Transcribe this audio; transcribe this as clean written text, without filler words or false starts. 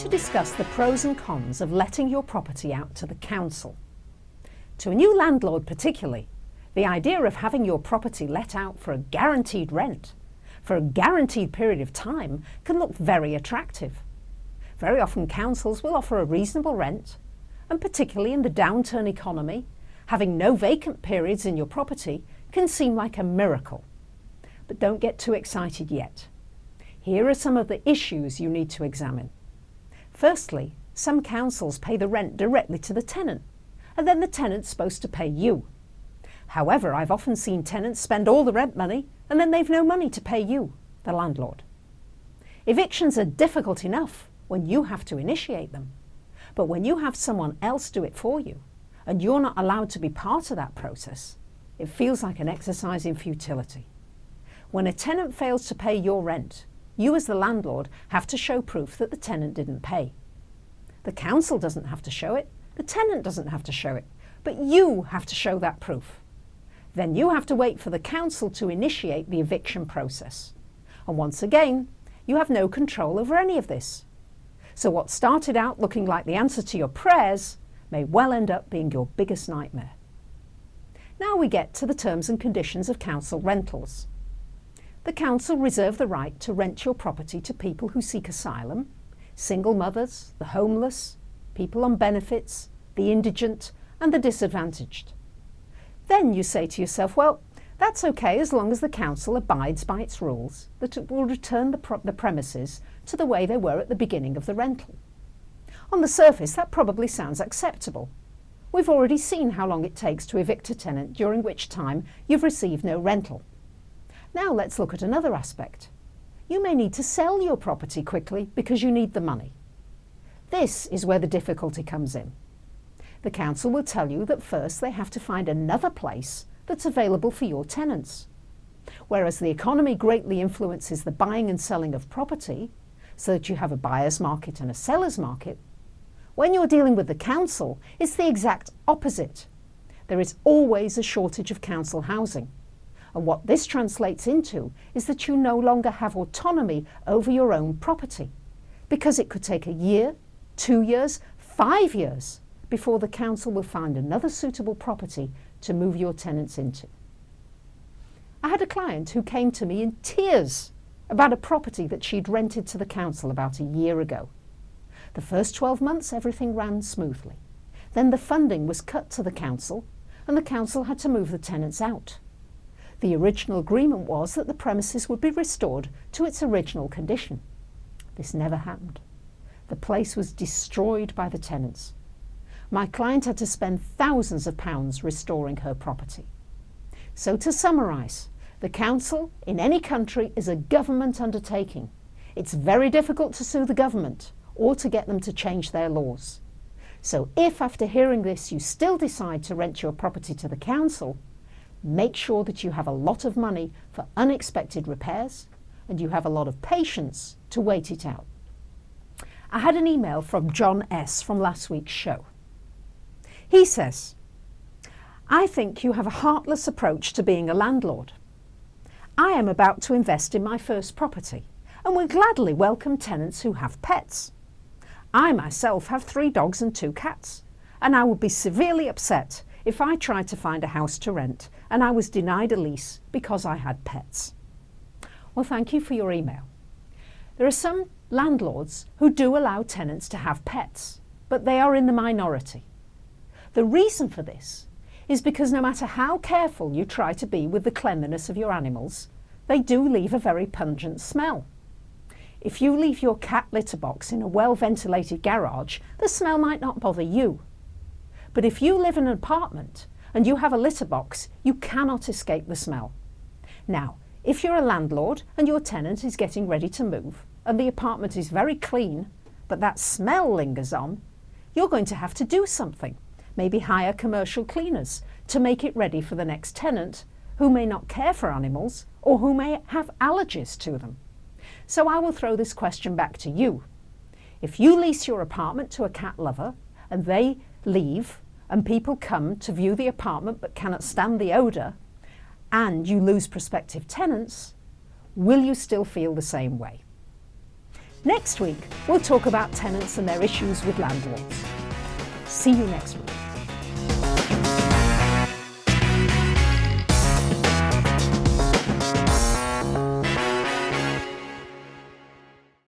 to discuss the pros and cons of letting your property out to the council. To a new landlord particularly, the idea of having your property let out for a guaranteed rent, for a guaranteed period of time, can look very attractive. Very often councils will offer a reasonable rent, and particularly in the downturn economy, having no vacant periods in your property can seem like a miracle. But don't get too excited yet. Here are some of the issues you need to examine. Firstly, some councils pay the rent directly to the tenant, and then the tenant's supposed to pay you. However, I've often seen tenants spend all the rent money and then they've no money to pay you, the landlord. Evictions are difficult enough when you have to initiate them, but when you have someone else do it for you and you're not allowed to be part of that process, it feels like an exercise in futility. When a tenant fails to pay your rent, you as the landlord have to show proof that the tenant didn't pay. The council doesn't have to show it, the tenant doesn't have to show it, but you have to show that proof. Then you have to wait for the council to initiate the eviction process. And once again, you have no control over any of this. So what started out looking like the answer to your prayers may well end up being your biggest nightmare. Now we get to the terms and conditions of council rentals. The council reserve the right to rent your property to people who seek asylum, single mothers, the homeless, people on benefits, the indigent and the disadvantaged. Then you say to yourself, well, that's okay as long as the council abides by its rules that it will return the premises to the way they were at the beginning of the rental. On the surface, that probably sounds acceptable. We've already seen how long it takes to evict a tenant, during which time you've received no rental. Now let's look at another aspect. You may need to sell your property quickly because you need the money. This is where the difficulty comes in. The council will tell you that first they have to find another place that's available for your tenants. Whereas the economy greatly influences the buying and selling of property, so that you have a buyer's market and a seller's market, when you're dealing with the council, it's the exact opposite. There is always a shortage of council housing. And what this translates into is that you no longer have autonomy over your own property, because it could take a year, 2 years, 5 years before the council will find another suitable property to move your tenants into. I had a client who came to me in tears about a property that she'd rented to the council about a year ago. The first 12 months everything ran smoothly. Then the funding was cut to the council and the council had to move the tenants out. The original agreement was that the premises would be restored to its original condition. This never happened. The place was destroyed by the tenants. My client had to spend thousands of pounds restoring her property. So to summarise, the council in any country is a government undertaking. It's very difficult to sue the government or to get them to change their laws. So if after hearing this you still decide to rent your property to the council, make sure that you have a lot of money for unexpected repairs and you have a lot of patience to wait it out. I had an email from John S. from last week's show. He says, I think you have a heartless approach to being a landlord. I am about to invest in my first property and will gladly welcome tenants who have pets. I myself have 3 dogs and 2 cats, and I would be severely upset if I tried to find a house to rent and I was denied a lease because I had pets. Well, thank you for your email. There are some landlords who do allow tenants to have pets, but they are in the minority. The reason for this is because no matter how careful you try to be with the cleanliness of your animals, they do leave a very pungent smell. If you leave your cat litter box in a well-ventilated garage, the smell might not bother you. But if you live in an apartment and you have a litter box, you cannot escape the smell. Now, if you're a landlord and your tenant is getting ready to move and the apartment is very clean, but that smell lingers on, you're going to have to do something. Maybe hire commercial cleaners to make it ready for the next tenant who may not care for animals or who may have allergies to them. So I will throw this question back to you. If you lease your apartment to a cat lover and they leave and people come to view the apartment but cannot stand the odour and you lose prospective tenants, will you still feel the same way? Next week, we'll talk about tenants and their issues with landlords. See you next week.